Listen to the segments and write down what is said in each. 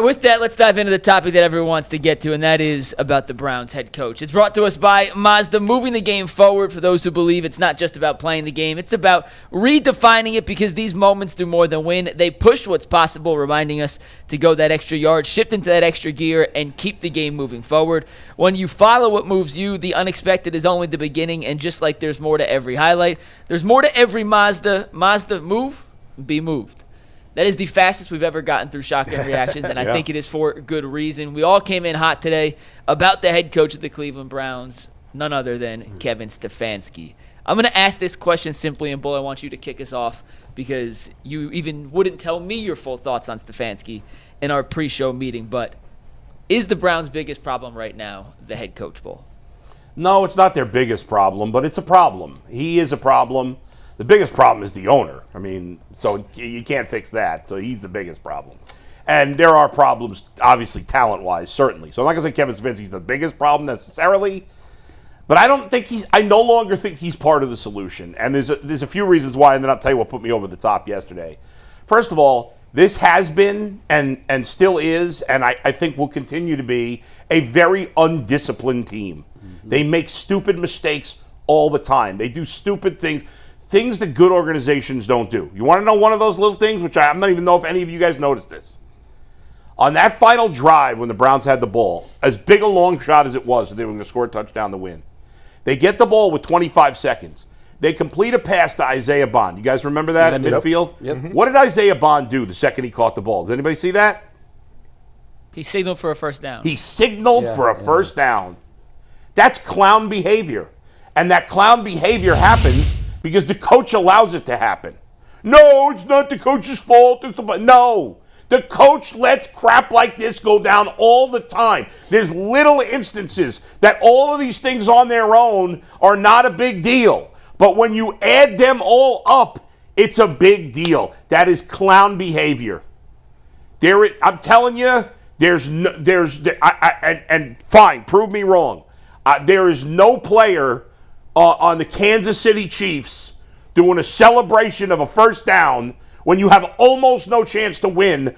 With that, let's dive into the topic that everyone wants to get to, and that is about the Browns head coach. It's brought to us by Mazda, moving the game forward for those who believe it's not just about playing the game. It's about redefining it, because these moments do more than win. They push what's possible, reminding us to go that extra yard, shift into that extra gear, and keep the game moving forward. When you follow what moves you, the unexpected is only the beginning, and just like there's more to every highlight, there's more to every Mazda. Mazda, move, be moved. That is the fastest we've ever gotten through shotgun reactions, and I think it is for good reason. We all came in hot today about the head coach of the Cleveland Browns, none other than Kevin Stefanski. I'm going to ask this question simply, and Bull, I want you to kick us off, because you even wouldn't tell me your full thoughts on Stefanski in our pre-show meeting. But is the Browns' biggest problem right now the head coach, Bull? No, it's not their biggest problem, but it's a problem. He is a problem. The biggest problem is the owner. I mean, so you can't fix that. So he's the biggest problem. And there are problems, obviously, talent-wise, certainly. So I'm not going to say Kevin Stefanski's the biggest problem necessarily, but I no longer think he's part of the solution. And there's a few reasons why, and then I'll tell you what put me over the top yesterday. First of all, this has been and still is, and I think will continue to be, a very undisciplined team. Mm-hmm. They make stupid mistakes all the time. They do stupid things that good organizations don't do. You want to know one of those little things, which I don't even know if any of you guys noticed this. On that final drive when the Browns had the ball, as big a long shot as it was, they were going to score a touchdown to win. They get the ball with 25 seconds. They complete a pass to Isaiah Bond. You guys remember that at midfield? Yep. What did Isaiah Bond do the second he caught the ball? Does anybody see that? He signaled for a first down. He signaled for a first down. That's clown behavior. And that clown behavior happens because the coach allows it to happen. No, it's not the coach's fault. No, the coach lets crap like this go down all the time. There's little instances that all of these things on their own are not a big deal. But when you add them all up, it's a big deal. That is clown behavior. I'm telling you, and fine, prove me wrong. There is no player on the Kansas City Chiefs doing a celebration of a first down when you have almost no chance to win.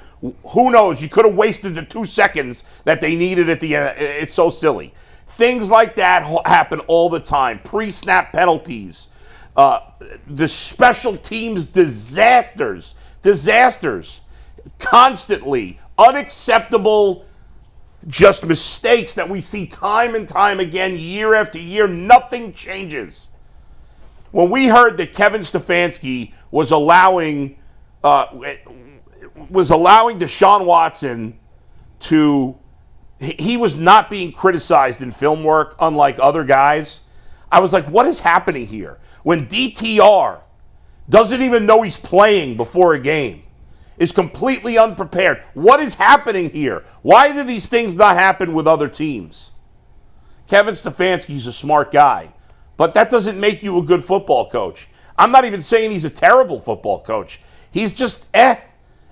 Who knows? You could have wasted the 2 seconds that they needed at the end. It's so silly. Things like that happen all the time. Pre-snap penalties. The special teams disasters. Constantly. Unacceptable just mistakes that we see time and time again, year after year. Nothing changes. When we heard that Kevin Stefanski was allowing Deshaun Watson he was not being criticized in film work, unlike other guys, I was like, what is happening here? When DTR doesn't even know he's playing before a game, is completely unprepared. What is happening here? Why do these things not happen with other teams? Kevin Stefanski's a smart guy, but that doesn't make you a good football coach. I'm not even saying he's a terrible football coach. He's just And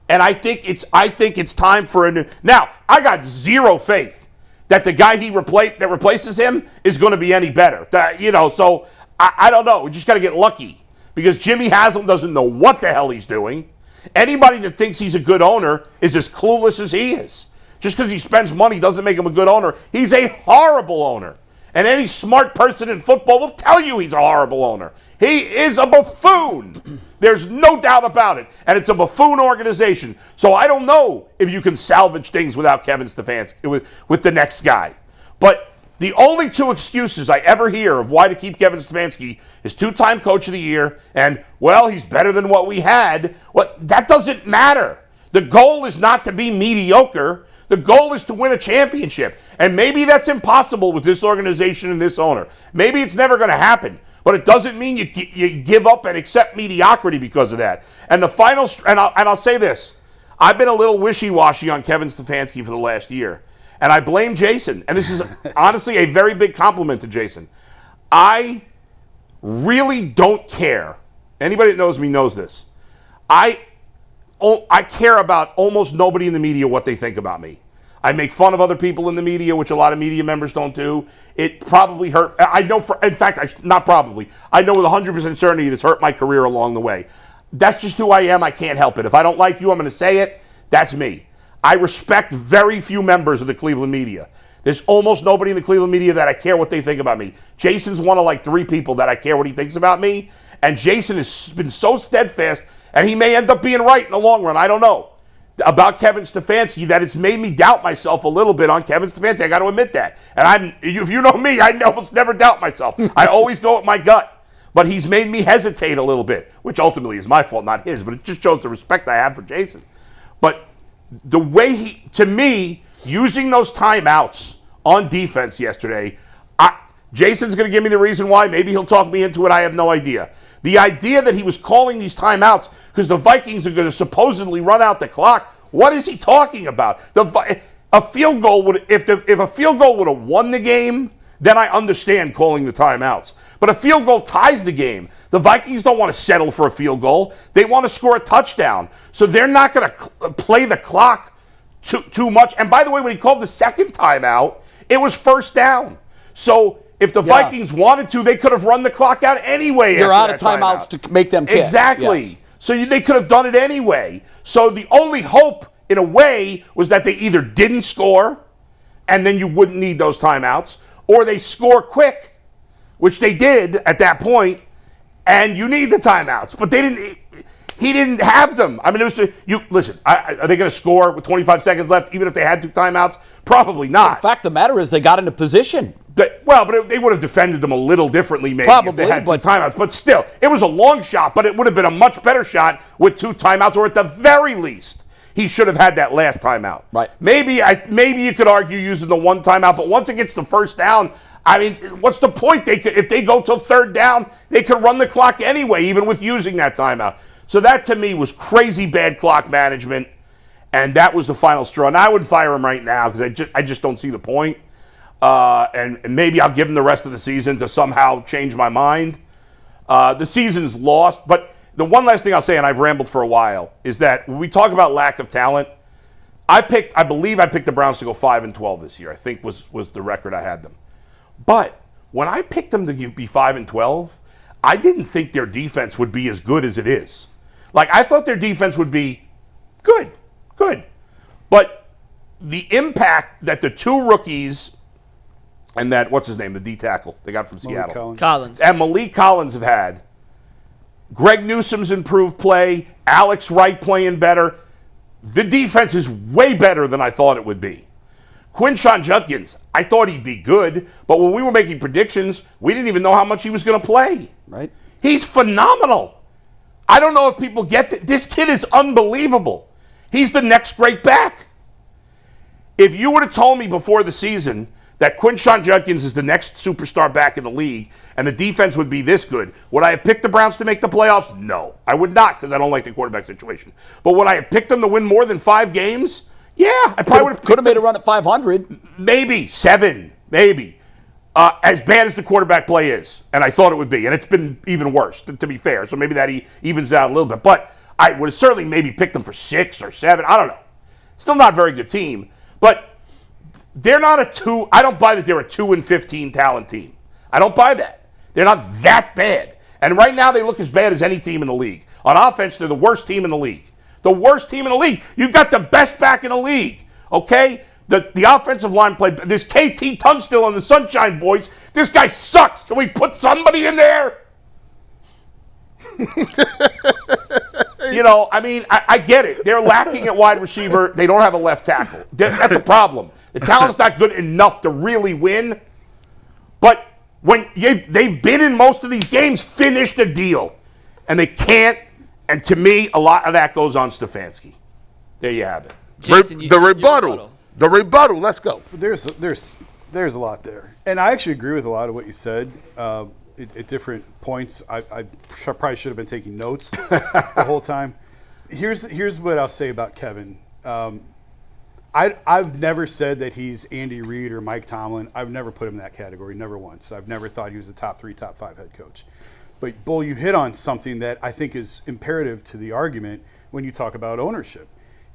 I think it's time for a new. Now, I got zero faith that the guy that replaces him is going to be any better. So I don't know. We just got to get lucky, because Jimmy Haslam doesn't know what the hell he's doing. Anybody that thinks he's a good owner is as clueless as he is. Just because he spends money doesn't make him a good owner. He's a horrible owner. And any smart person in football will tell you he's a horrible owner. He is a buffoon. There's no doubt about it. And it's a buffoon organization. So I don't know if you can salvage things without Kevin Stefanski, with the next guy. But the only two excuses I ever hear of why to keep Kevin Stefanski is 2-time coach of the year and, well, he's better than what we had. That doesn't matter. The goal is not to be mediocre. The goal is to win a championship. And maybe that's impossible with this organization and this owner. Maybe it's never going to happen. But it doesn't mean you give up and accept mediocrity because of that. And the final, and I'll say this. I've been a little wishy-washy on Kevin Stefanski for the last year. And I blame Jason. And this is honestly a very big compliment to Jason. I really don't care. Anybody that knows me knows this. I care about almost nobody in the media what they think about me. I make fun of other people in the media, which a lot of media members don't do. It probably hurt. I know not probably. I know with 100% certainty it's hurt my career along the way. That's just who I am. I can't help it. If I don't like you, I'm going to say it. That's me. I respect very few members of the Cleveland media. There's almost nobody in the Cleveland media that I care what they think about me. Jason's one of like 3 people that I care what he thinks about me. And Jason has been so steadfast, and he may end up being right in the long run. I don't know. About Kevin Stefanski, that it's made me doubt myself a little bit on Kevin Stefanski. I got to admit that. And if you know me, I almost never doubt myself. I always go with my gut. But he's made me hesitate a little bit, which ultimately is my fault, not his. But it just shows the respect I have for Jason. But the way to me, using those timeouts on defense yesterday, Jason's going to give me the reason why. Maybe he'll talk me into it. I have no idea. The idea that he was calling these timeouts because the Vikings are going to supposedly run out the clock. What is he talking about? A field goal would, if a field goal would have won the game, then I understand calling the timeouts. But a field goal ties the game. The Vikings don't want to settle for a field goal. They want to score a touchdown. So they're not going to play the clock too much. And by the way, when he called the second timeout, it was first down. So if the Vikings wanted to, they could have run the clock out anyway. You're out of timeouts to make them kick. Exactly. Yes. So they could have done it anyway. So the only hope, in a way, was that they either didn't score, and then you wouldn't need those timeouts, or they score quick, which they did at that point, and you need the timeouts. But they didn't. He didn't have them. I mean, it was listen. Are they going to score with 25 seconds left, even if they had 2 timeouts? Probably not. The fact of the matter is, they got into position. But they would have defended them a little differently, maybe, probably, if they had 2 timeouts. But still, it was a long shot, but it would have been a much better shot with 2 timeouts, or at the very least, he should have had that last timeout. Right. Maybe you could argue using the 1 timeout, but once it gets to first down, I mean, what's the point? If they go till 3rd down, they could run the clock anyway, even with using that timeout. So that, to me, was crazy bad clock management, and that was the final straw. And I would fire him right now because I just don't see the point. And maybe I'll give him the rest of the season to somehow change my mind. The season's lost, but the one last thing I'll say, and I've rambled for a while, is that when we talk about lack of talent, I believe I picked the Browns to go 5-12 this year. I think was the record I had them. But when I picked them to be 5-12, I didn't think their defense would be as good as it is. Like, I thought their defense would be good. But the impact that the 2 rookies and that, what's his name, the D tackle they got from Seattle, Collins, and Malik Collins have had, Greg Newsom's improved play, Alex Wright playing better. The defense is way better than I thought it would be. Quinshon Judkins, I thought he'd be good, but when we were making predictions, we didn't even know how much he was going to play. Right. He's phenomenal. I don't know if people get that. This kid is unbelievable. He's the next great back. If you would have told me before the season that Quinshon Judkins is the next superstar back in the league and the defense would be this good, would I have picked the Browns to make the playoffs? No, I would not, because I don't like the quarterback situation. But would I have picked them to win more than 5 games? Yeah, I probably would have. Could have made a run at 500. Maybe 7, maybe. As bad as the quarterback play is, and I thought it would be, and it's been even worse, to be fair. So maybe that evens out a little bit. But I would have certainly maybe picked them for 6 or 7. I don't know. Still not a very good team. But they're not a 2. I don't buy that they're a 2-15 talent team. I don't buy that. They're not that bad. And right now they look as bad as any team in the league. On offense, they're the worst team in the league. The worst team in the league. You've got the best back in the league. Okay? The offensive line play. There's KT Tunstall on the Sunshine Boys. This guy sucks. Can we put somebody in there? I mean, I get it. They're lacking at wide receiver. They don't have a left tackle. That's a problem. The talent's not good enough to really win. But when they've been in most of these games, finished a deal. And they can't. And to me, a lot of that goes on Stefanski. There you have it. Jason, The rebuttal. Let's go. There's a lot there, and I actually agree with a lot of what you said at different points. I probably should have been taking notes the whole time. Here's what I'll say about Kevin. I've never said that he's Andy Reid or Mike Tomlin. I've never put him in that category, never once. I've never thought he was a top 3, top 5 head coach. But Bull, you hit on something that I think is imperative to the argument when you talk about ownership,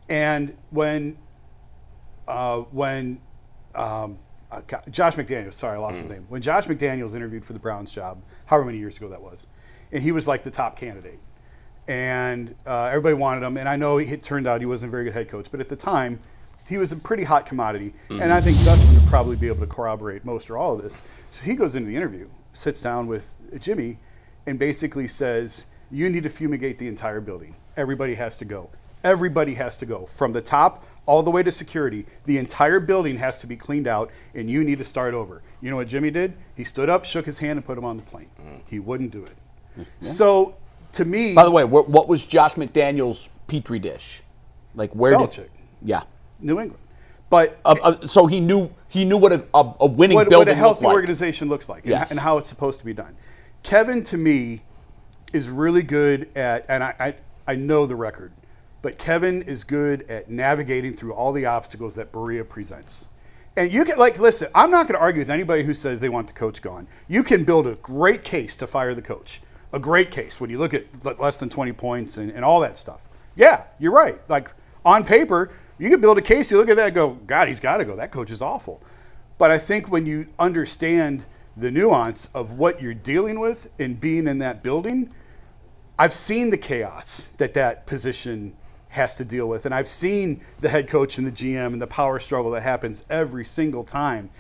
and when Josh McDaniels, sorry, I lost his name. When Josh McDaniels interviewed for the Browns job, however many years ago that was, and he was like the top candidate, and everybody wanted him. And I know it turned out he wasn't a very good head coach, but at the time, he was a pretty hot commodity. And I think Dustin would probably be able to corroborate most or all of this. So he goes into the interview, sits down with Jimmy, and basically says, you need to fumigate the entire building. Everybody has to go. Everybody has to go. From the top all the way to security. The entire building has to be cleaned out, and you need to start over. You know what Jimmy did? He stood up, shook his hand, and put him on the plane. He wouldn't do it. Yeah. So, to me... By the way, what was Josh McDaniels' Petri dish? Like, where Belichick. Yeah. New England. But... so he knew what a winning building what a healthy looked like. organization looks like, Yes. and how it's supposed to be done. Kevin, to me, is really good at, and I know the record, but Kevin is good at navigating through all the obstacles that Berea presents. And you can, listen, I'm not going to argue with anybody who says they want the coach gone. You can build a great case to fire the coach. A great case when you look at less than 20 points and all that stuff. Yeah, you're right. Like, on paper, you can build a case, you look at that and go, God, he's got to go. That coach is awful. But I think when you understand the nuance of what you're dealing with and being in that building, I've seen the chaos that position has to deal with. And I've seen the head coach and the GM and the power struggle that happens every single time.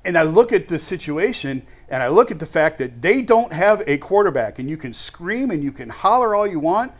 And I look at the situation and I look at the fact that they don't have a quarterback, and you can scream and you can holler all you want.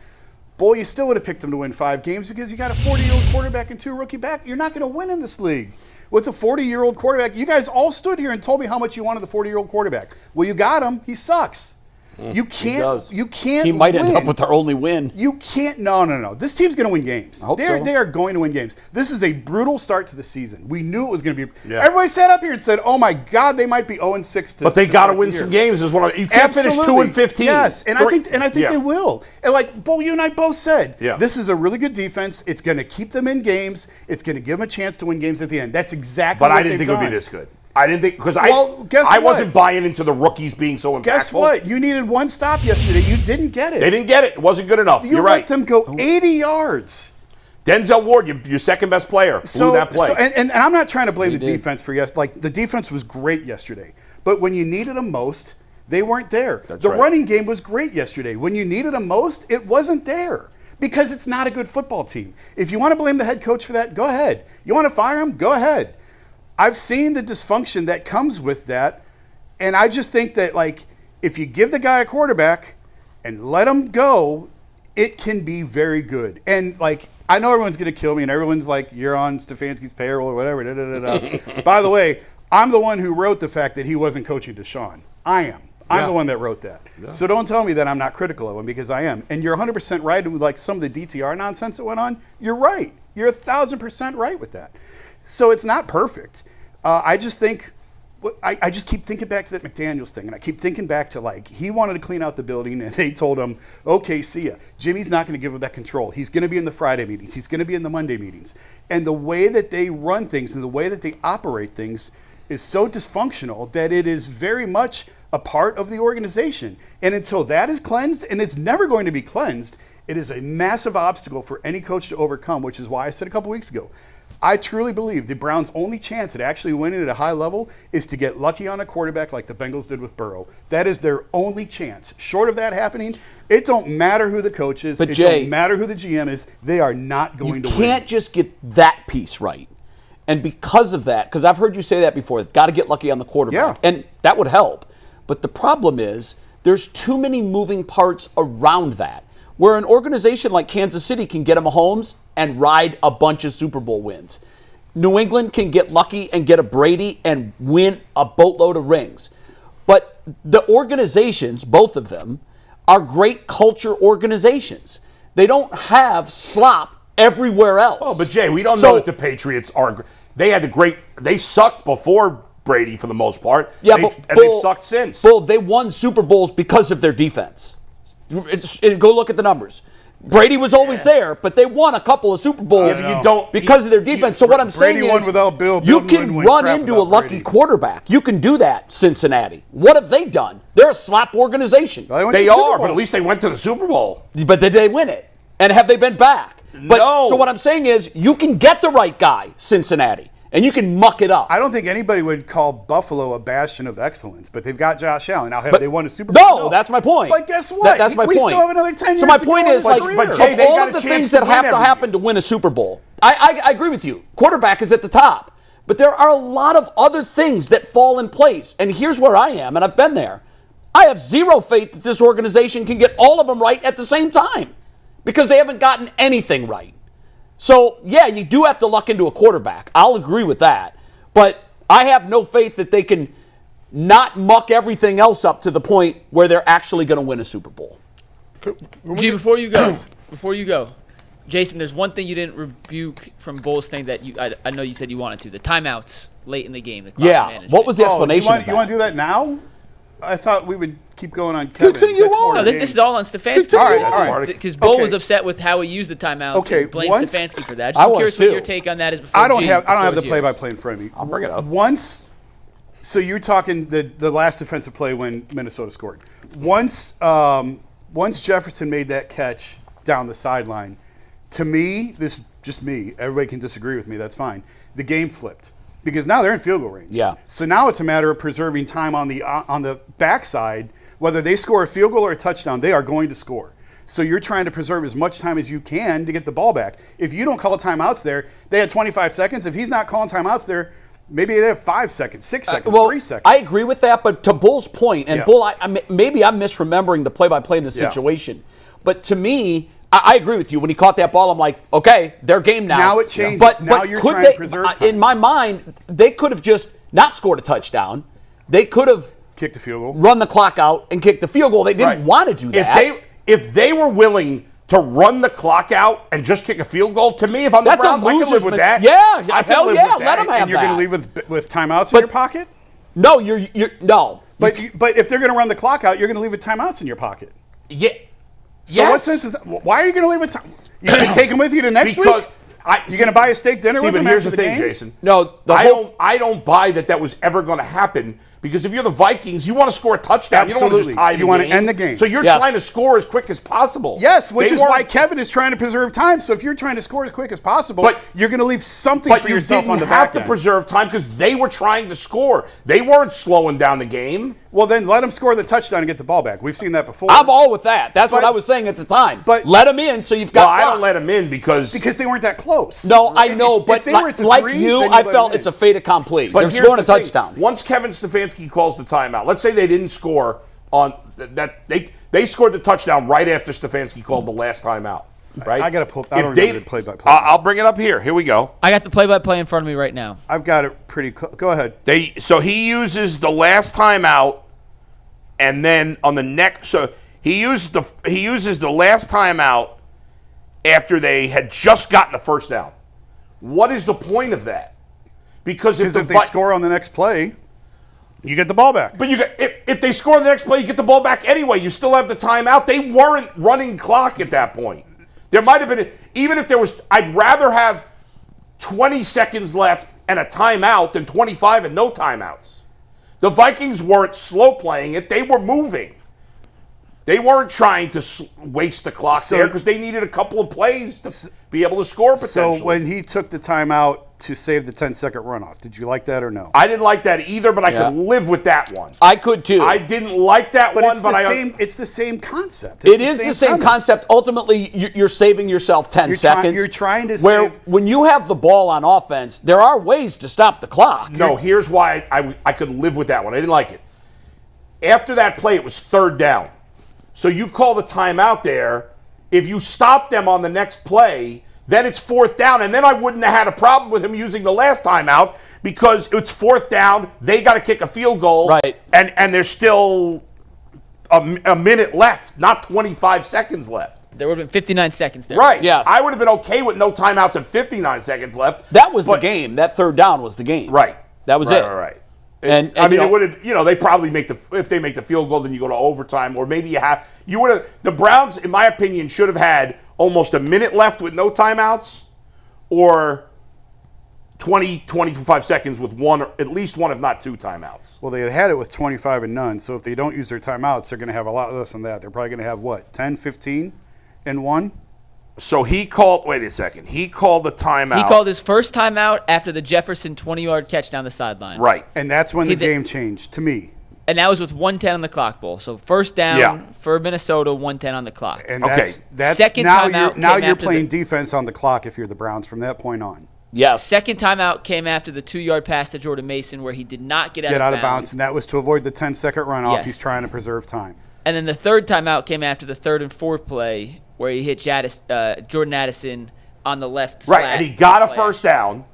Boy, you still would have picked them to win 5 games because you got a 40-year-old quarterback and 2 rookie back. You're not going to win in this league with a 40-year-old quarterback. You guys all stood here and told me how much you wanted the 40-year-old quarterback. Well, you got him. He sucks. You can't. You can't. He might win. end up with their only win. You can't. No. This team's going to win games. I hope so. They are going to win games. This is a brutal start to the season. We knew it was going to be. Yeah. Everybody sat up here and said, "Oh my God, they might be 0-6." But they got to win some games. Is what you can't finish 2-15. Yes, and I think they will. And like Bull, you and I both said, yeah. This is a really good defense. It's going to keep them in games. It's going to give them a chance to win games at the end. That's exactly. But what I didn't think they've it would be done. this good. I didn't think because guess I what? wasn't buying into the rookies being so impactful. Guess what? You needed one stop yesterday. You didn't get it. They didn't get it. It wasn't good enough. You're let right. them go 80 yards. Denzel Ward, your second best player, blew that play. And I'm not trying to blame the defense for Like, the defense was great yesterday. But when you needed them most, they weren't there. The running game was great yesterday. When you needed them most, it wasn't there. Because it's not a good football team. If you want to blame the head coach for that, go ahead. You want to fire him? Go ahead. I've seen the dysfunction that comes with that, and I just think that, like, if you give the guy a quarterback and let him go, it can be very good. And, like, I know everyone's going to kill me, and everyone's like, you're on Stefanski's payroll or whatever. By the way, I'm the one who wrote the fact that he wasn't coaching Deshaun. I am. I'm the one that wrote that. Yeah. So don't tell me that I'm not critical of him, because I am. And you're 100% right with, like, some of the DTR nonsense that went on. You're right. You're 1,000% right with that. So it's not perfect. I just think, I just keep thinking back to that McDaniels thing, and I keep thinking back to, like, he wanted to clean out the building, and they told him, okay, see ya. Jimmy's not going to give him that control. He's going to be in the Friday meetings. He's going to be in the Monday meetings. And the way that they run things and the way that they operate things is so dysfunctional that it is very much a part of the organization. And until that is cleansed, and it's never going to be cleansed, it is a massive obstacle for any coach to overcome, which is why I said a couple weeks ago, I truly believe the Browns' only chance at actually winning at a high level is to get lucky on a quarterback like the Bengals did with Burrow. That is their only chance. Short of that happening, it don't matter who the coach is. It don't matter who the GM is. They are not going to win. You can't just get that piece right. And because of that, because I've heard you say that before, got to get lucky on the quarterback. Yeah. And that would help. But the problem is there's too many moving parts around that. Where an organization like Kansas City can get a Mahomes and ride a bunch of Super Bowl wins. New England can get lucky and get a Brady and win a boatload of rings. But the organizations, both of them, are great culture organizations. They don't have slop everywhere else. Oh, but Jay, we don't know that the Patriots are. They had they sucked before Brady for the most part. Yeah, they've sucked since. Bull, they won Super Bowls because of their defense. Go look at the numbers. Brady was always there, but they won a couple of Super Bowls because of their defense. So what I'm saying Brady won without Bill. You can run into a lucky quarterback. You can do that, Cincinnati. What have they done? They're a slap organization. They are, but at least they went to the Super Bowl. But did they win it? And have they been back? But, no. So what I'm saying is you can get the right guy, Cincinnati. And you can muck it up. I don't think anybody would call Buffalo a bastion of excellence, but they've got Josh Allen. Now, have But- they won a Super Bowl? No, that's my point. But guess what? That's my we point. still have another 10 years So my to point go in is, his like, career. Jay, of they all got of a the chance things to that win have to every happen year. to win a Super Bowl, I agree with you. Quarterback is at the top. But there are a lot of other things that fall in place. And here's where I am, and I've been there. I have zero faith that this organization can get all of them right at the same time because they haven't gotten anything right. So, yeah, you do have to luck into a quarterback. I'll agree with that. But I have no faith that they can not muck everything else up to the point where they're actually going to win a Super Bowl. G, before you go, Jason, there's one thing you didn't rebuke from Bull's thing that I know you said you wanted to, the timeouts late in the game. The clock management. What was the Oh, explanation of that? you want to do that now? I thought we would keep going on Kevin. Continue That's more on. No, the this game. is all on Stefanski. Continue on. Because Bull Okay. was upset with how he used the timeouts. Okay, and blamed once- Stefanski for that. I I'm was curious too. what your take on that is. Before I don't G, have before the it's yours. play-by-play in front of me. I'll bring it up. Once, so you're talking the last defensive play when Minnesota scored. Once Jefferson made that catch down the sideline, to me, this is just me. Everybody can disagree with me. That's fine. The game flipped because now they're in field goal range. Yeah. So now it's a matter of preserving time on the backside. Whether they score a field goal or a touchdown, they are going to score. So you're trying to preserve as much time as you can to get the ball back. If you don't call timeouts there, they had 25 seconds. If he's not calling timeouts there, maybe they have 5 seconds, 6 seconds, 3 seconds. I agree with that, but to Bull's point, and Yeah. Bull, maybe I'm misremembering the play-by-play in this Yeah. situation, but to me, I agree with you. When he caught that ball, I'm like, okay, their game now. Now it changes. But, Now but you're could trying they, to preserve time. in my mind, they could have just not scored a touchdown. They could have Kick the field goal. run the clock out and kicked the field goal. They didn't Right. want to do that. If they were willing to run the clock out and just kick a field goal, to me, if I'm the That's a Browns, I can live loser's with men- that. Yeah, I can hell live yeah, with that. let 'em have And you're going that. to leave with timeouts in But- your pocket? No, you're no. But if they're going to run the clock out, you're going to leave with timeouts in your pocket. Yeah. So what Yes. sense is that? Why are you going to leave with time? You're going to take them with you to next Because week? You're going to buy a steak dinner See, with but them here's after the the thing, game? Jason. No, I don't buy that was ever going to happen because if you're the Vikings, you want to score a touchdown. You don't want to Absolutely. just tie You the want to game. end the game. So you're Yes. trying to score as quick as possible. Yes, which They is why weren't- Kevin is trying to preserve time. So if you're trying to score as quick as possible, But- you're going to leave something But for you yourself didn't on the have back to end. preserve time because they were trying to score. They weren't slowing down the game. Well, then let them score the touchdown and get the ball back. We've seen that before. I'm all with that. That's what But- I was saying at the time. but- let them in so you've got Well, I clock. don't let them in because they weren't that close. No, I If- know, if but they were at the like three, you, then I let felt them it's a in. fait accompli. But They're here's scoring a the thing. touchdown. Once Kevin Stefanski calls the timeout, let's say they didn't score on that. They scored the touchdown right after Stefanski called the last timeout. Right? I gotta pull- I If don't they- remember the play-by-play. I'll bring it up here. Here we go. I got the play-by-play in front of me right now. I've got it pretty close. Go ahead. So he uses the last timeout, and then on the next, so he uses the last timeout after they had just gotten a first down. What is the point of that? Because Because if they score on the next play, you get the ball back. But if they score on the next play, you get the ball back anyway. You still have the timeout. They weren't running clock at that point. There might have been, even if there was, I'd rather have 20 seconds left and a timeout than 25 and no timeouts. The Vikings weren't slow playing it. They were moving. They weren't trying to waste the clock So- there because they needed a couple of plays to be able to score potentially. So when he took the timeout to save the 10-second runoff, did you like that or no? I didn't like that either, but I Yeah. could live with that one. I could too. I didn't like that one, it's but it's the same concept. It is the same premise. concept. Ultimately, you're saving yourself 10 You're try- seconds. you're trying to where save- when you have the ball on offense, there are ways to stop the clock. No, here's why I could live with that one. I didn't like it. After that play, it was third down. So you call the timeout there. If you stop them on the next play, then it's fourth down. And then I wouldn't have had a problem with him using the last timeout because it's fourth down. They got to kick a field goal. Right. And there's still a minute left, not 25 seconds left. There would have been 59 seconds there. Right. Yeah. I would have been okay with no timeouts and 59 seconds left. That was the But- game. That third down was the game. Right. That was right, it. Right. And I mean, you know- it would have. They probably if they make the field goal, then you go to overtime, or maybe you would have. The Browns, in my opinion, should have had almost a minute left with no timeouts, or 25 seconds with at least one, if not two timeouts. Well, they had it with 25 and none. So if they don't use their timeouts, they're going to have a lot less than that. They're probably going to have, 10, 15 and one? So he called. Wait a second. He called the timeout. He called his first timeout after the Jefferson 20-yard catch down the sideline. Right. And that's when He the did- game changed to me. And that was with 1:10 on the clock, Bull. So first down for Minnesota, 1:10 on the clock. And Okay. that's Second now timeout you're, now came you're after playing the- defense on the clock if you're the Browns from that point on. Yes. Second timeout came after the 2-yard pass to Jordan Mason where he did not get Get out of bounds, and that was to avoid the 10-second runoff. Yes. He's trying to preserve time. And then the third timeout came after the 3rd and 4th play where he hit Jordan Addison on the left Right, flat and he got a flash. first down.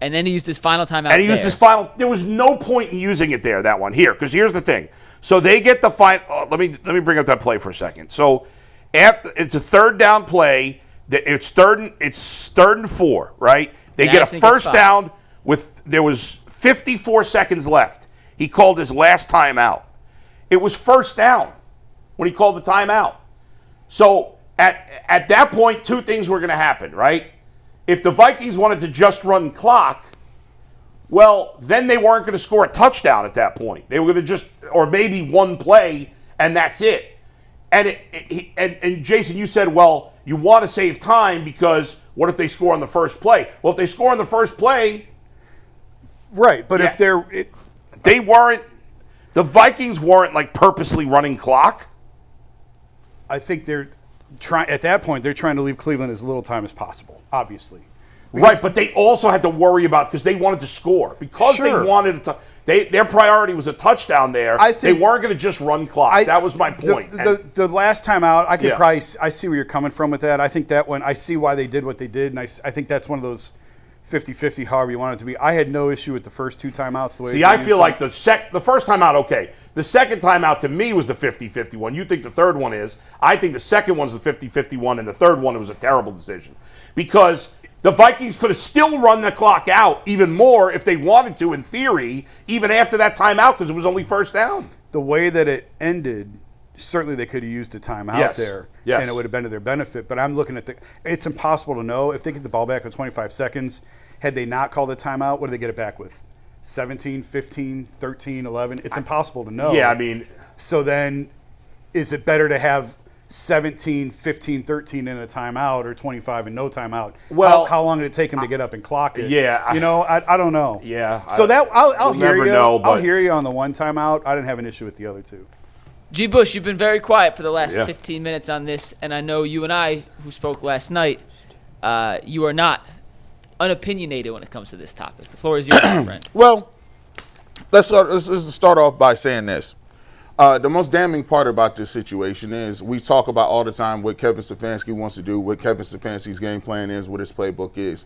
And then he used his final timeout And he used there. his final. There was no point in using it there. That one here, because here's the thing. So they get the final. Let me bring up that play for a second. So after it's a third down play. It's third and 4. Right. They And get a Addison gets first 5. down with there was 54 seconds left. He called his last timeout. It was first down when he called the timeout. So at that point, two things were going to happen. Right. If the Vikings wanted to just run clock. Well, then they weren't going to score a touchdown at that point. They were going to just, or maybe one play, and that's it. And and Jason, you said, well, you want to save time because what if they score on the first play? Well, if they score on the first play, Right, but if they're they weren't. The Vikings weren't like purposely running clock. I think they're trying at that point. They're trying to leave Cleveland as little time as possible. Obviously, Right, but they also had to worry about because they wanted to score because Sure. they wanted to. Their priority was a touchdown there. I think- they weren't going to just run clock. That was my point. The last time out, I could Yeah. probably I see where you're coming from with that. I think that one I see why they did what they did, and I think that's one of those 50-50, however you want it to be. I had no issue with the first two timeouts. The way See, they I used feel them. like the first time out, okay. The second time out to me was the 50-50 one. You think the third one is. I think the second one's the 50-50 one, and the third one was a terrible decision. Because the Vikings could have still run the clock out even more if they wanted to, in theory, even after that timeout, because it was only first down. the way that it ended, certainly they could have used a timeout Yes. there, Yes. and it would have been to their benefit. But I'm looking at it's impossible to know if they get the ball back in 25 seconds. Had they not called a timeout, what do they get it back with? 17, 15, 13, 11? It's impossible to know. Yeah, I mean, So then is it better to have 17, 15, 13 in a timeout or 25 and no timeout? Well- how long did it take him to get up and clock it? Yeah, I don't know. Yeah, So I'll we'll hear never you. know, I'll but- hear you on the one timeout. I didn't have an issue with the other two. G. Bush, you've been very quiet for the last Yeah. 15 minutes on this, and I know you and I, who spoke last night, you are not unopinionated when it comes to this topic. The floor is yours, my friend. Well, let's start off by saying this. The most damning part about this situation is we talk about all the time what Kevin Stefanski wants to do, what Kevin Stefanski's game plan is, what his playbook is.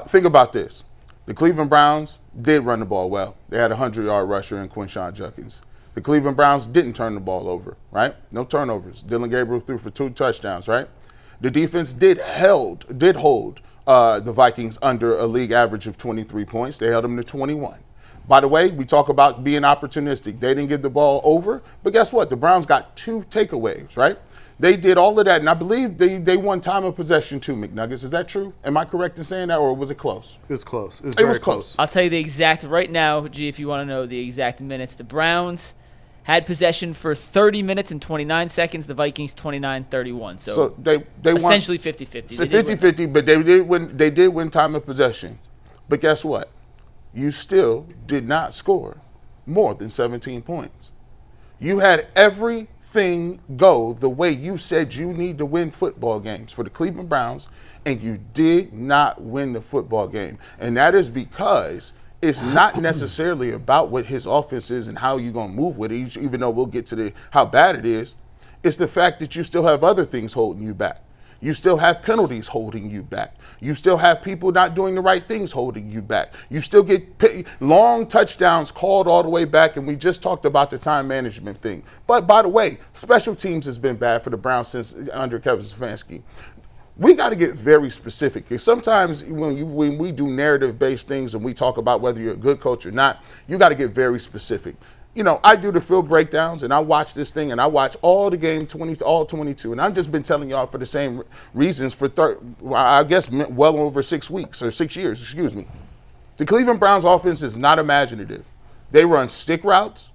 Think about this. The Cleveland Browns did run the ball well. They had a 100-yard rusher in Quinshon Judkins. The Cleveland Browns didn't turn the ball over, right? No turnovers. Dillon Gabriel threw for 2 touchdowns, right? The defense did hold the Vikings under a league average of 23 points. They held them to 21. By the way, we talk about being opportunistic. They didn't give the ball over, but guess what? The Browns got 2 takeaways, right? They did all of that, and I believe they won time of possession too, McNuggets. Is that true? Am I correct in saying that, or was it close? It was close. It was It was very close. I'll tell you the exact, right now, G, if you want to know the exact minutes. The Browns had possession for 30 minutes and 29 seconds. The Vikings 29-31. So they won. essentially 50-50. So They did win. 50-50, but they did win time of possession. But guess what? You still did not score more than 17 points. You had everything go the way you said you need to win football games for the Cleveland Browns, and you did not win the football game. And that is because it's not necessarily about what his offense is and how you're going to move with it, even though we'll get to how bad it is. It's the fact that you still have other things holding you back. You still have penalties holding you back. You still have people not doing the right things holding you back. You still get long touchdowns called all the way back, and we just talked about the time management thing. But by the way, special teams has been bad for the Browns since under Kevin Stefanski. We got to get very specific. Because sometimes when we do narrative-based things and we talk about whether you're a good coach or not, you got to get very specific. You know, I do the field breakdowns, and I watch this thing, and I watch all the game, all 22, and I've just been telling y'all for the same reasons for, I guess, well over 6 weeks, or 6 years, excuse me. The Cleveland Browns offense is not imaginative. They run stick routes,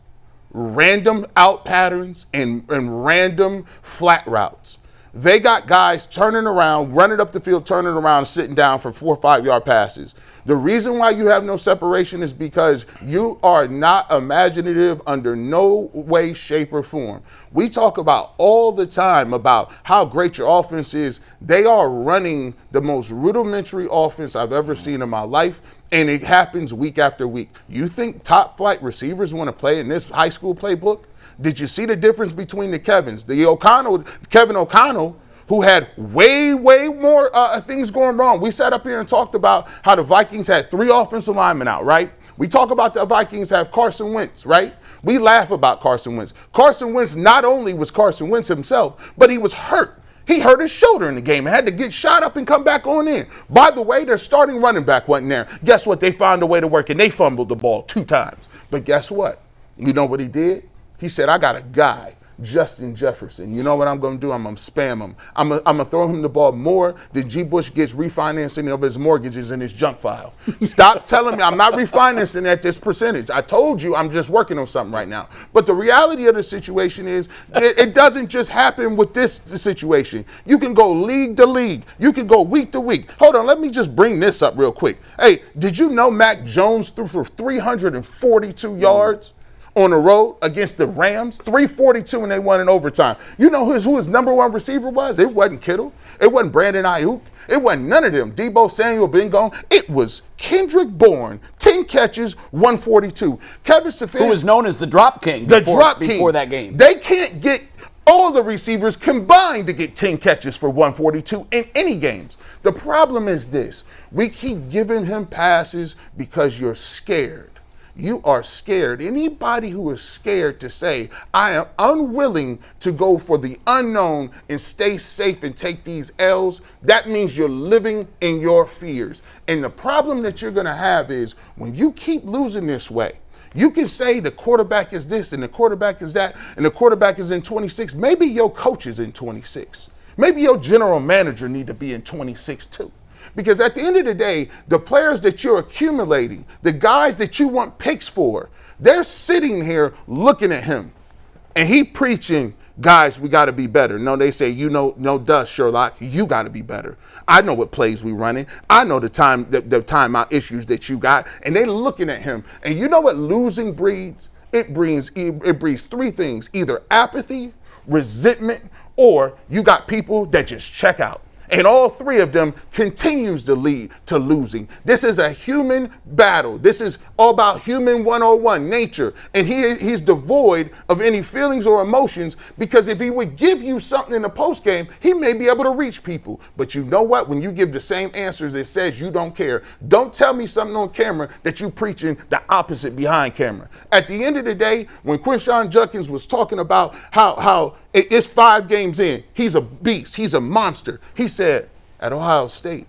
random out patterns, and random flat routes. They got guys turning around, running up the field, turning around, sitting down for 4 or 5 yard passes. The reason why you have no separation is because you are not imaginative under no way, shape, or form. We talk about all the time about how great your offense is. They are running the most rudimentary offense I've ever seen in my life, and it happens week after week. You think top flight receivers want to play in this high school playbook? Did you see the difference between the Kevins? Kevin O'Connell, who had way more things going wrong. We sat up here and talked about how the Vikings had 3 offensive linemen out, right? We talk about the Vikings have Carson Wentz, right? We laugh about Carson Wentz. Carson Wentz not only was Carson Wentz himself, but he was hurt. He hurt his shoulder in the game and had to get shot up and come back on in. By the way, their starting running back wasn't there. Guess what? They found a way to work, and they fumbled the ball 2 times. But guess what? You know what he did? He said, I got a guy, Justin Jefferson. You know what I'm going to do? I'm going to spam him. I'm going to throw him the ball more than G. Bush gets refinancing of his mortgages in his junk file. Stop telling me I'm not refinancing at this percentage. I told you I'm just working on something right now. But the reality of the situation is it doesn't just happen with this situation. You can go league to league. You can go week to week. Hold on, let me just bring this up real quick. Hey, did you know Mac Jones threw for 342 yards? On the road against the Rams, 342, and they won in overtime. You know who his number 1 receiver was? It wasn't Kittle. It wasn't Brandon Ayuk. It wasn't none of them. Debo Samuel been gone. It was Kendrick Bourne, 10 catches, 142. Kevin Stefanski, who was known as the drop king before that game. They can't get all the receivers combined to get 10 catches for 142 in any games. The problem is this. We keep giving him passes because you're scared. You are scared. Anybody who is scared to say, I am unwilling to go for the unknown and stay safe and take these L's, that means you're living in your fears. And the problem that you're going to have is when you keep losing this way, you can say the quarterback is this and the quarterback is that and the quarterback is in 26. Maybe your coach is in 26. Maybe your general manager need to be in 26 too. Because at the end of the day, the players that you're accumulating, the guys that you want picks for, they're sitting here looking at him. And he preaching, guys, we got to be better. No, they say, no dust, Sherlock. You got to be better. I know what plays we running. I know the timeout issues that you got. And they looking at him. And you know what losing breeds? It breeds 3 things. Either apathy, resentment, or you got people that just check out. And all 3 of them continues to lead to losing. This is a human battle. This is all about human 101, nature. And he's devoid of any feelings or emotions because if he would give you something in the postgame, he may be able to reach people. But you know what? When you give the same answers, it says you don't care. Don't tell me something on camera that you preaching the opposite behind camera. At the end of the day, when Quinshon Judkins was talking about how it's 5 games in. He's a beast. He's a monster. He said, at Ohio State,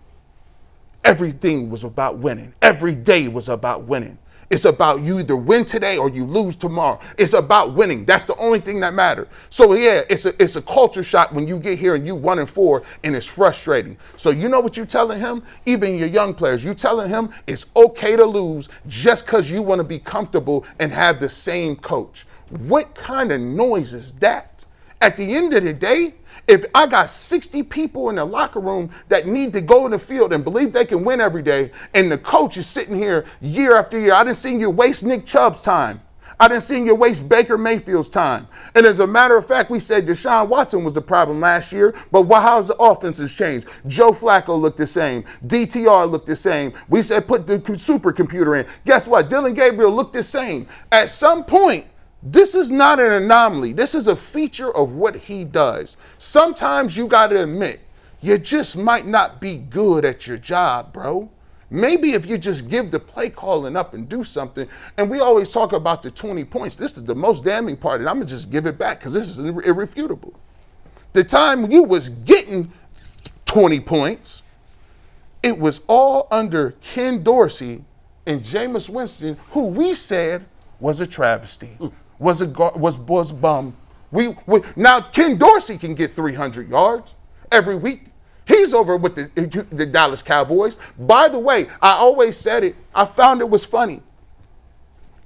everything was about winning. Every day was about winning. It's about you either win today or you lose tomorrow. It's about winning. That's the only thing that matters. So, yeah, it's a culture shock when you get here and you 1-4 and it's frustrating. So you know what you're telling him? Even your young players, you telling him it's okay to lose just because you want to be comfortable and have the same coach. What kind of noise is that? At the end of the day, if I got 60 people in the locker room that need to go in the field and believe they can win every day, and the coach is sitting here year after year, I didn't see you waste Nick Chubb's time. I didn't see you waste Baker Mayfield's time. And as a matter of fact, we said Deshaun Watson was the problem last year, but how's the offense has changed? Joe Flacco looked the same. DTR looked the same. We said put the supercomputer in. Guess what? Dillon Gabriel looked the same. At some point, this is not an anomaly. This is a feature of what he does. Sometimes you got to admit, you just might not be good at your job, bro. Maybe if you just give the play calling up and do something, and we always talk about the 20 points. This is the most damning part, and I'm going to just give it back because this is irrefutable. The time you was getting 20 points, it was all under Ken Dorsey and Jameis Winston, who we said was a travesty. Was bum. Now Ken Dorsey can get 300 yards every week. He's over with the Dallas Cowboys. By the way, I always said it. I found it was funny.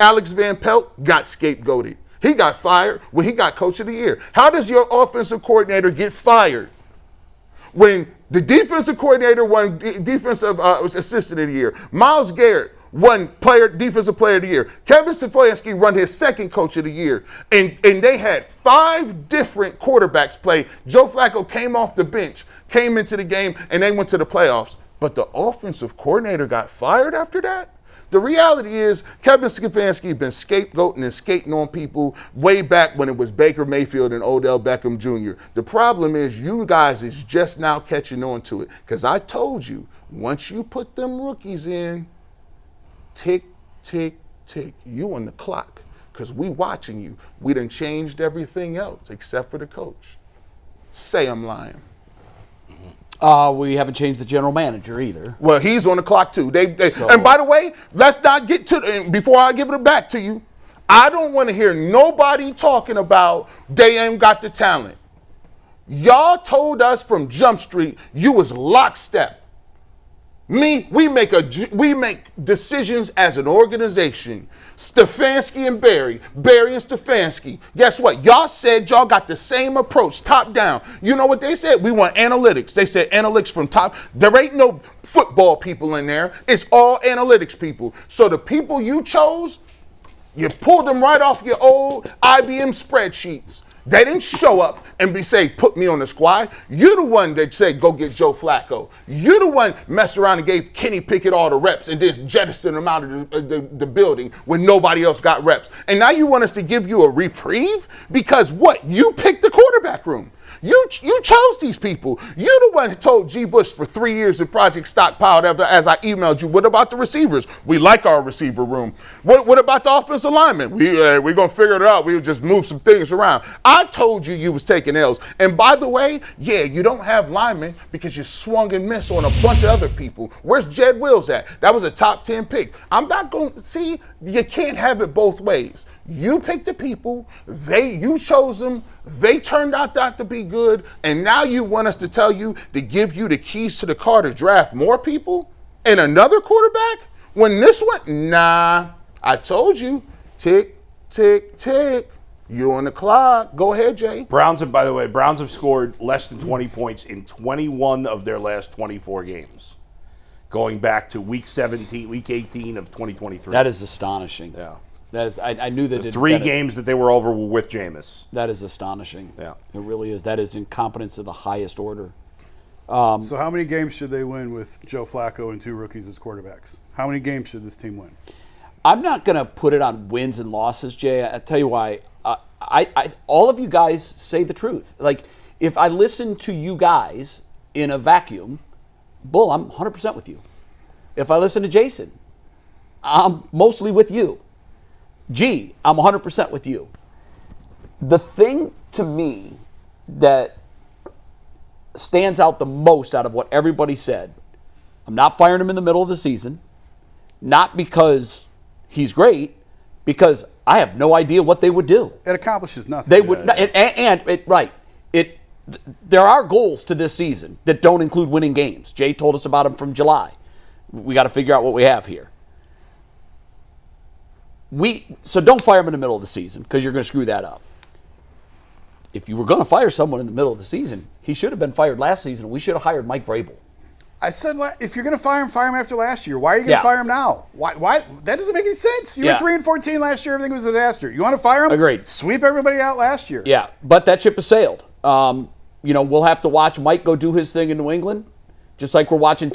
Alex Van Pelt got scapegoated. He got fired when he got coach of the year. How does your offensive coordinator get fired When the defensive coordinator won defensive assistant of the year, Myles Garrett won defensive player of the year, Kevin Stefanski won his second coach of the year, and they had 5 different quarterbacks play. Joe Flacco came off the bench, came into the game, and they went to the playoffs. But the offensive coordinator got fired after that? The reality is Kevin Stefanski been scapegoating and skating on people way back when it was Baker Mayfield and Odell Beckham Jr. The problem is you guys is just now catching on to it. Because I told you, once you put them rookies in, tick, tick, tick, you on the clock. Because we watching you. We done changed everything else except for the coach. Say I'm lying. We haven't changed the general manager either. Well, he's on the clock too. And by the way, let's not get to and before I give it back to you. I don't want to hear nobody talking about they ain't got the talent. Y'all told us from Jump Street you was lockstep. We make decisions as an organization. Stefanski and Barry and Stefanski. Guess what? Y'all said y'all got the same approach, top down. You know what they said? We want analytics. They said analytics from top. There ain't no football people in there. It's all analytics people. So the people you chose, you pulled them right off your old IBM spreadsheets. They didn't show up and say, put me on the squad. You're the one that said, go get Joe Flacco. You're the one messed around and gave Kenny Pickett all the reps and just jettisoned him out of the building when nobody else got reps. And now you want us to give you a reprieve? Because what? You picked the quarterback room. You chose these people. You're the one who told G. Bush for 3 years in Project Stockpile as I emailed you. What about the receivers? We like our receiver room. What about the offensive linemen? We're going to figure it out. We'll just move some things around. I told you was taking L's. And by the way, yeah, you don't have linemen because you swung and missed on a bunch of other people. Where's Jed Wills at? That was a top 10 pick. I'm not going to see, you can't have it both ways. You picked the people, you chose them, they turned out not to be good, and now you want us to tell you to give you the keys to the car to draft more people and another quarterback? When this one, nah, I told you, tick, tick, tick, you on the clock. Go ahead, Jay. Browns have scored less than 20 points in 21 of their last 24 games, going back to week 18 of 2023. That is astonishing. Yeah. That is, I knew that. The 3 games that they were over were with Jameis. That is astonishing. Yeah. It really is. That is incompetence of the highest order. So how many games should they win with Joe Flacco and 2 rookies as quarterbacks? How many games should this team win? I'm not going to put it on wins and losses, Jay. I tell you why. All of you guys say the truth. Like, if I listen to you guys in a vacuum, Bull, I'm 100% with you. If I listen to Jason, I'm mostly with you. G, I'm 100% with you. The thing to me that stands out the most out of what everybody said, I'm not firing him in the middle of the season, not because he's great, because I have no idea what they would do. It accomplishes nothing. They would, there are goals to this season that don't include winning games. Jay told us about them from July. We got to figure out what we have here. So don't fire him in the middle of the season because you're going to screw that up. If you were going to fire someone in the middle of the season, he should have been fired last season. We should have hired Mike Vrabel. I said if you're going to fire him after last year. Why are you going to fire him now? Why? That doesn't make any sense. You were 3-14 last year. Everything was a disaster. You want to fire him? Agreed. Sweep everybody out last year. Yeah, but that ship has sailed. We'll have to watch Mike go do his thing in New England, just like we're watching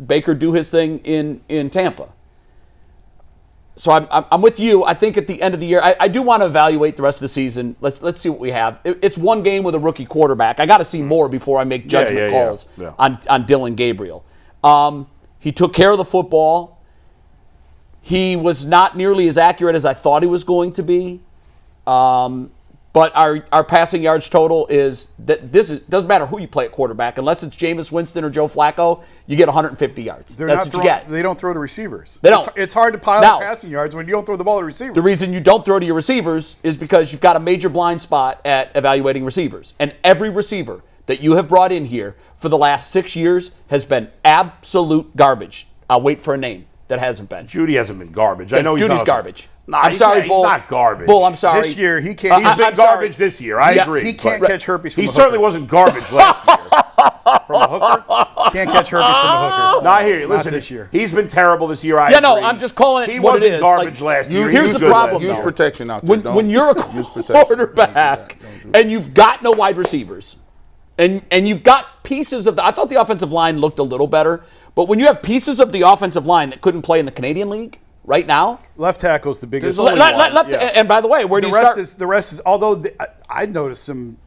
Baker do his thing in Tampa. So I'm with you. I think at the end of the year, I do want to evaluate the rest of the season. Let's see what we have. It's one game with a rookie quarterback. I got to see more before I make judgment calls on Dillon Gabriel. He took care of the football. He was not nearly as accurate as I thought he was going to be. But our passing yards total is that doesn't matter who you play at quarterback, unless it's Jameis Winston or Joe Flacco, you get 150 yards. That's what you get. They don't throw to receivers. They don't. It's hard to pile up passing yards when you don't throw the ball to receivers. The reason you don't throw to your receivers is because you've got a major blind spot at evaluating receivers. And every receiver that you have brought in here for the last 6 years has been absolute garbage. I'll wait for a name that hasn't been. Judy hasn't been garbage. I know Judy's garbage. Nah, I'm sorry, Bull. He's not garbage. Bull, I'm sorry. This year, he can't. He's been garbage this year. I agree. He can't catch herpes from He a certainly hooker. wasn't garbage last year. from a hooker? Can't catch herpes from a hooker. Not here. Listen, this year. He's been terrible this year. I Yeah, no, agree. I'm just calling it He what it wasn't is. garbage Like, last year. here's He was the good problem, last Use year. protection out there. when you're a use protection. quarterback and you've got no wide receivers, and you've got pieces of I thought the offensive line looked a little better, but when you have pieces of the offensive line that couldn't play in the Canadian League right now, Left tackle's the biggest. There's only one, left, yeah. and by the way, where do The you rest start? is although I noticed some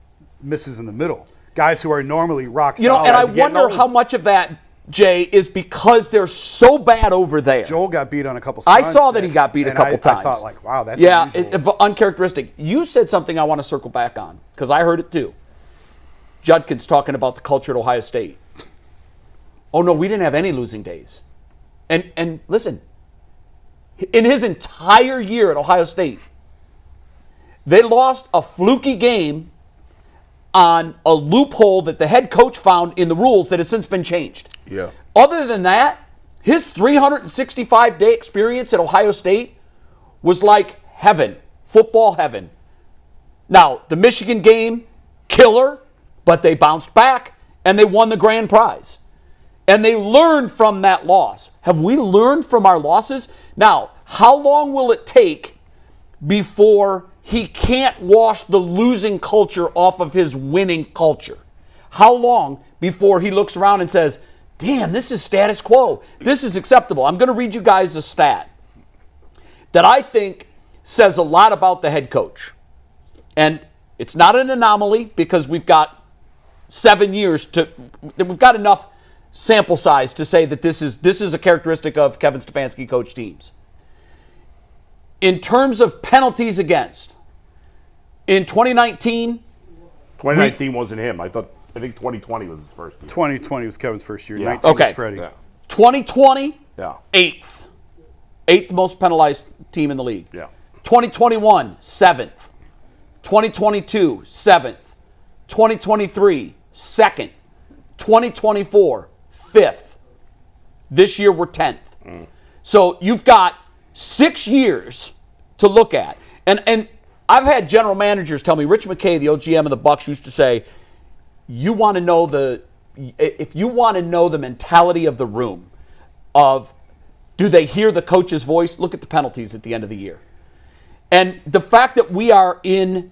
misses in the middle. Guys who are normally rock solid. You know, and I Guys getting wonder old. how much of that, Jay, is because they're so bad over there. Joel got beat on a couple. I stunts saw that he got beat a and couple times. I thought like, wow, that's yeah, unusual. uncharacteristic. You said something I want to circle back on because I heard it too. Judkins talking about the culture at Ohio State. Oh no, we didn't have any losing days. And listen, in his entire year at Ohio State, they lost a fluky game on a loophole that the head coach found in the rules that has since been changed. Yeah. Other than that, his 365-day experience at Ohio State was like heaven, football heaven. Now, the Michigan game, killer, but they bounced back and they won the grand prize. And they learned from that loss. Have we learned from our losses? Now, how long will it take before he can't wash the losing culture off of his winning culture? How long before he looks around and says, damn, this is status quo. This is acceptable. I'm going to read you guys a stat that I think says a lot about the head coach. And it's not an anomaly because we've got 7 years we've got enough sample size to say that this is a characteristic of Kevin Stefanski coach teams. In terms of penalties against, in 2019, 2019 wasn't him. I think 2020 was his first year. 2020 was Kevin's first year. Yeah. 19 Okay. was Freddie. Yeah. 2020, Yeah. eighth most penalized team in the league. Yeah. 2021, 7th. 2022, 7th. 2023, 2nd. 2024, 5th. This year we're 10th. So you've got 6 years to look at. And I've had general managers tell me, Rich McKay, the old GM of the Bucs, used to say, you want to know if you want to know the mentality of the room of do they hear the coach's voice, look at the penalties at the end of the year. And the fact that we are in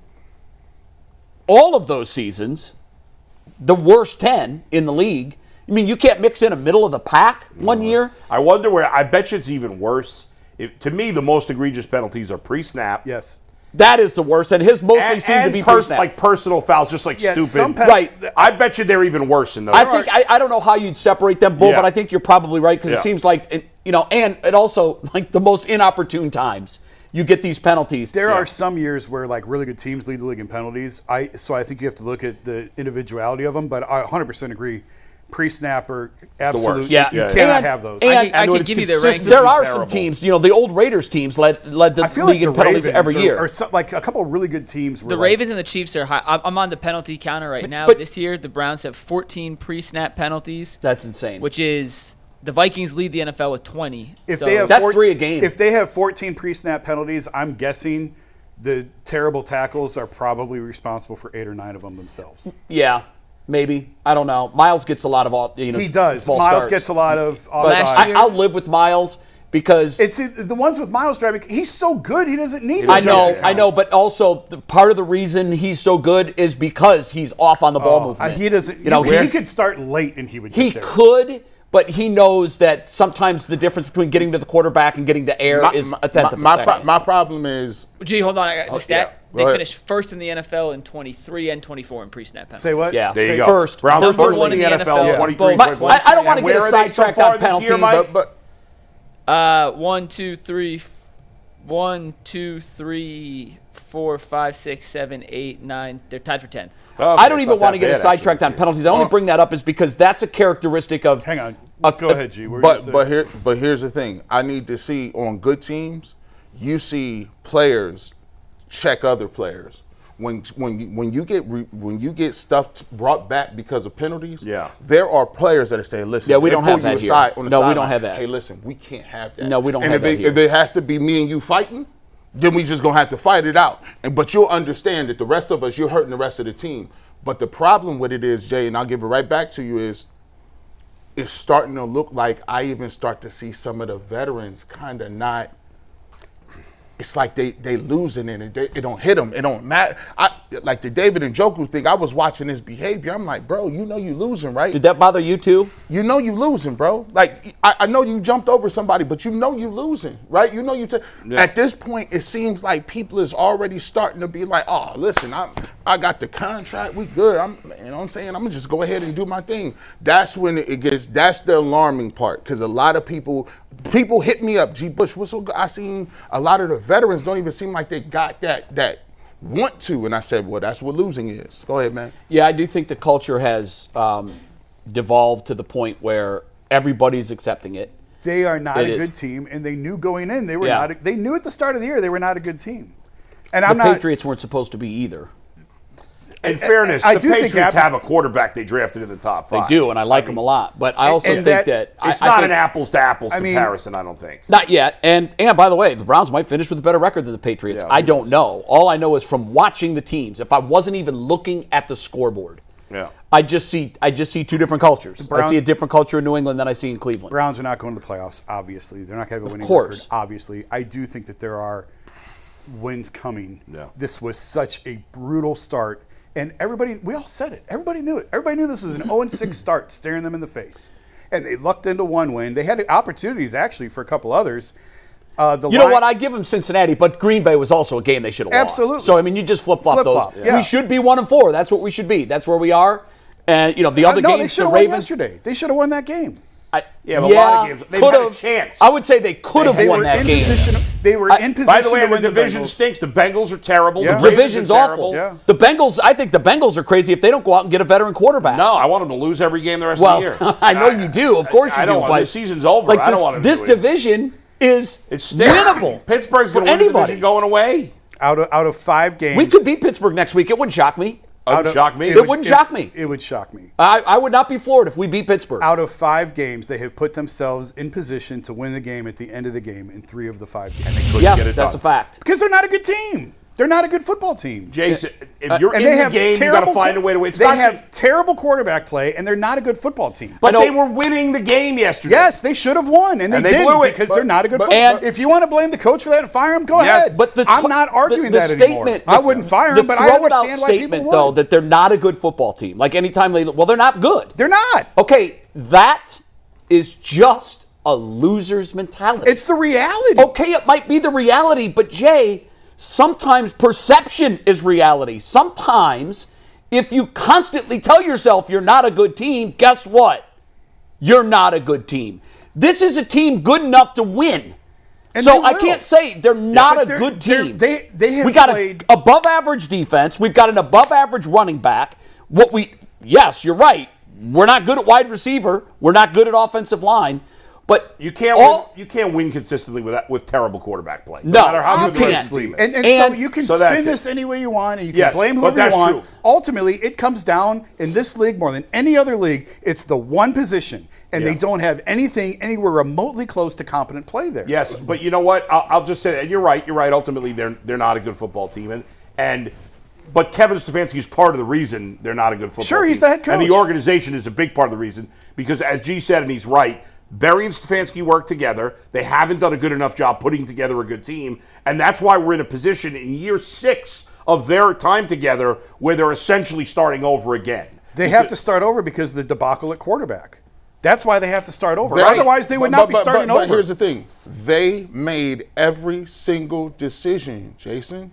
all of those seasons, the worst 10 in the league, I mean, you can't mix in a middle of the pack one year. I wonder where. I bet you it's even worse. To me, the most egregious penalties are pre-snap. Yes. That is the worst, and his mostly seem to be pre-snap. like personal fouls, just like Yeah, some stupid. Right. I bet you they're even worse than those. I don't know how you'd separate them, Bull, Yeah. but I think you're probably right because Yeah. it seems like, and it also, like the most inopportune times, you get these penalties. There are some years where like really good teams lead the league in penalties. So I think you have to look at the individuality of them. But I 100% agree. Pre-snapper, absolute. worst. You Yeah. cannot And- have those. and- I know could it's give you the consistent. rank. There are some terrible. teams, the old Raiders teams led the I feel league like in the penalties Ravens every year. or like a couple of really good teams. Were The like, Ravens and the Chiefs are high. I'm on the penalty counter right now. but- This year, the Browns have 14 pre-snap penalties, That's insane. which is the Vikings lead the NFL with 20. If So they have That's 3 a game. If they have 14 pre-snap penalties, I'm guessing the terrible tackles are probably responsible for 8 or 9 of them themselves. Yeah, maybe. I don't know. Miles gets a lot of He does. false Miles starts. gets a lot of But offsides. I'll live with Miles because It's the ones with Miles driving. He's so good. He doesn't need. I to know, take it I out. know, but also part of the reason he's so good is because he's off on the ball movement. He doesn't. He could start late and he would. He Get there. could, but he knows that sometimes the difference between getting to the quarterback and getting to air is a tenth of a second. My problem is Gee, hold on. I got the stat. Go They ahead. finished first in the NFL in 23 and 24 in pre-snap penalties. Say what? Yeah. There you Say go. First. Browns First first one in the in the NFL, NFL. 23. But I don't want to get Where are they so sidetracked far on this year, penalties. Mike? but 1, 2, 3, 1, 2, 3, 4, 5, 6, 7, 8, 9. They're tied for 10th. I don't even want to get sidetracked on penalties. I only bring that up is because that's a characteristic of. Hang on. Uh, Go ahead, G. What were you gonna say? but here's the thing. I need to see on good teams. You see players check other players. When you get stuff brought back because of penalties, Yeah. there are players that are saying, "Listen, Yeah, we they don't pull have you that here. aside on the No, we sideline. don't have that. Hey, listen, we can't have that. No, we don't and have if that here. If it has to be me and you fighting, then we just gonna have to fight it out. But you'll understand that the rest of us, you're hurting the rest of the team. But the problem with it is, Jay, and I'll give it right back to you, is it's starting to look like I even start to see some of the veterans kind of not. It's like they losing it. It don't hit them. It don't matter. Like the David and Njoku thing, I was watching his behavior. I'm like, bro, you know you losing, right? Did that bother you too? You know you losing, bro. Like, I know you jumped over somebody, but you know you losing, right? You know you At this point, it seems like people is already starting to be like, oh, listen, I got the contract, we good. You know what I'm saying? I'm gonna just go ahead and do my thing. That's when that's the alarming part, because a lot of people hit me up, G. Bush, what's so good? I seen a lot of the veterans don't even seem like they got that want to, and I said, well, that's what losing is. Go ahead, man. Yeah, I do think the culture has devolved to the point where everybody's accepting it. They are not a good team, and they knew going in they were not. They knew at the start of the year they were not a good team. And the Patriots weren't supposed to be either. In fairness, the Patriots have a quarterback they drafted in the top 5. They do, and I like them a lot. But I also think that it's not an apples-to-apples comparison, I don't think. Not yet. And by the way, the Browns might finish with a better record than the Patriots. I don't know. All I know is from watching the teams, if I wasn't even looking at the scoreboard, I just see two different cultures. I see a different culture in New England than I see in Cleveland. Browns are not going to the playoffs, obviously. They're not going to have a winning record, obviously. I do think that there are wins coming. This was such a brutal start. And we all said it. Everybody knew it. Everybody knew this was an 0-6 start staring them in the face. And they lucked into one win. They had opportunities, actually, for a couple others. You know what? I give them Cincinnati, but Green Bay was also a game they should have lost. Absolutely. So, I mean, you just flip-flop those. Yeah. We should be 1-4. That's what we should be. That's where we are. And, the other games, they should have won yesterday. They should have won that game. But a lot of games, they've had a chance. I would say they could have won that game. They were in position. By the way, to win the division stinks. The Bengals are terrible. The The division's awful. Yeah. The Bengals, I think the Bengals are crazy if they don't go out and get a veteran quarterback. No, I want them to lose every game the rest of the year. I know you do. Of course you do. I don't want the season's over. I don't want them to This division is winnable. Pittsburgh's going to win the division going away. Out of 5 games. We could beat Pittsburgh next week. It wouldn't shock me. It wouldn't shock me. It wouldn't shock me. It would shock me. I would not be floored if we beat Pittsburgh. Out of 5 games, they have put themselves in position to win the game at the end of the game in 3 of the 5 games. Yes, that's a fact. Because they're not a good team. They're not a good football team. Jason, if you're in the game, you got to find a way to win. They have terrible quarterback play, and they're not a good football team. But they were winning the game yesterday. Yes, they should have won, and they didn't blew it because they're not a good football team. If you want to blame the coach for that and fire him, go ahead. But I'm not arguing that anymore. I wouldn't fire him, but I understand why people would. Though, that they're not a good football team. Like anytime they're not good. They're not. Okay, that is just a loser's mentality. It's the reality. Okay, it might be the reality, but Jay, sometimes perception is reality. Sometimes, if you constantly tell yourself you're not a good team, guess what? You're not a good team. This is a team good enough to win. And so I can't say they're not a good team. They have we got played an above average defense. We've got an above average running back. Yes, you're right. We're not good at wide receiver. We're not good at offensive line. But you can't win consistently with terrible quarterback play. No matter how good the rest of the team is. And so you can spin this any way you want, and you can blame whoever you want. True. Ultimately, it comes down in this league more than any other league. It's the one position, and they don't have anything anywhere remotely close to competent play there. Yes, but you know what? I'll just say that. You're right. You're right. Ultimately, they're not a good football team, but Kevin Stefanski is part of the reason they're not a good football team. Sure, he's the head coach. And the organization is a big part of the reason because, as G said, and he's right, Berry and Stefanski work together. They haven't done a good enough job putting together a good team, and that's why we're in a position in year 6 of their time together where they're essentially starting over again. They have to start over because of the debacle at quarterback. That's why they have to start over. Right. Otherwise, they would not be starting over. But here's the thing. They made every single decision, Jason.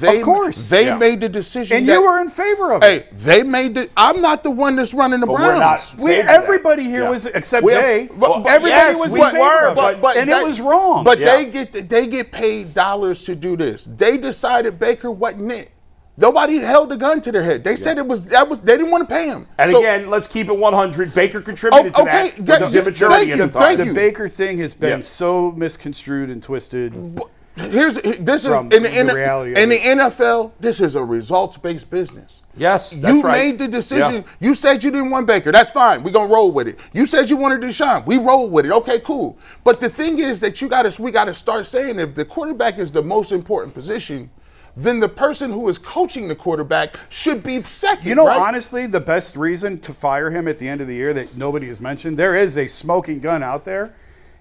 Of course. They made the decision. And you were in favor of it. Hey, they made the. I'm not the one that's running the Browns. Everybody here was, except Jay. Everybody was in favor of it. And it was wrong. But they get paid dollars to do this. They decided Baker wasn't it. Nobody held a gun to their head. They said it was they didn't want to pay him. And again, let's keep it 100. Baker contributed to that with his immaturity at the time. The Baker thing has been so misconstrued and twisted. This is in the NFL. This is a results-based business. Yes, that's you right. made the decision. Yeah. You said you didn't want Baker. That's fine. We're gonna roll with it. You said you wanted Deshaun. We roll with it. Okay, cool. But the thing is that we got to start saying if the quarterback is the most important position, then the person who is coaching the quarterback should be second. You know, right? honestly, the best reason to fire him at the end of the year that nobody has mentioned, there is a smoking gun out there.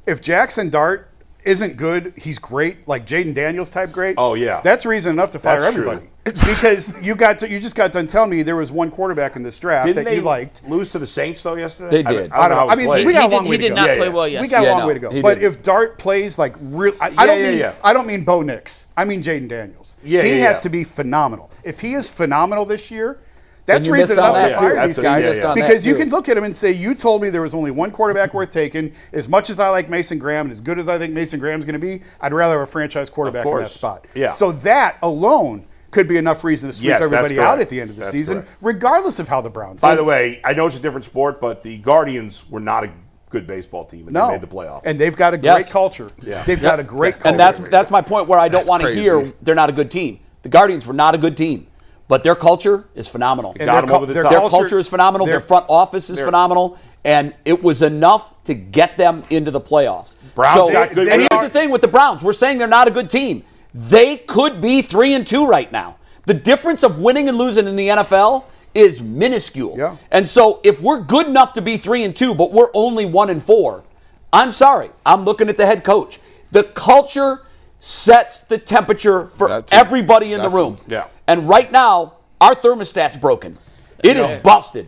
If Jackson Dart isn't good, he's great, like Jaden Daniels type great. Oh, yeah. That's reason enough to fire That's true. everybody. Because you just got done telling me there was one quarterback in this draft Didn't that they you liked. lose to the Saints, though, yesterday? They did. I don't know how I he mean, played. we got a long He way to did go. not Yeah, play yeah. well yesterday. We got a Yeah, long no, way to go. he But didn't. if Dart plays like real, I Yeah. don't mean Bo Nix. I mean Jaden Daniels. Yeah, he yeah, has yeah. to be phenomenal. If he is phenomenal this year, that's you reason missed on enough to that, fire too. these That's- guys. you missed on that, Because you too. can look at him and say, you told me there was only one quarterback worth taking. As much as I like Mason Graham and as good as I think Mason Graham's going to be, I'd rather have a franchise quarterback in that course. spot. Yeah. So that alone could be enough reason to sweep Yes, that's everybody correct. out at the end of the That's season, correct. regardless of how the Browns By do. the way, I know it's a different sport, but the Guardians were not a good baseball team, and No. they made the playoffs. And they've got a Yes. great culture. Yeah. They've got a great culture. And that's my point where I don't That's want to crazy. hear they're not a good team. The Guardians were not a good team, but their culture is phenomenal. Got 'em over the top. Their culture is phenomenal. Their front office is they're- phenomenal, and it was enough to get them into the playoffs. Browns got good- and here's the thing with the Browns: we're saying they're not a good team. They could be 3-2 right now. The difference of winning and losing in the NFL is minuscule. Yeah. And so, if we're good enough to be 3-2, but we're only 1-4, I'm sorry. I'm looking at the head coach. The culture sets the temperature for That too. everybody in the That too. room. Yeah. And right now, our thermostat's broken. It is busted.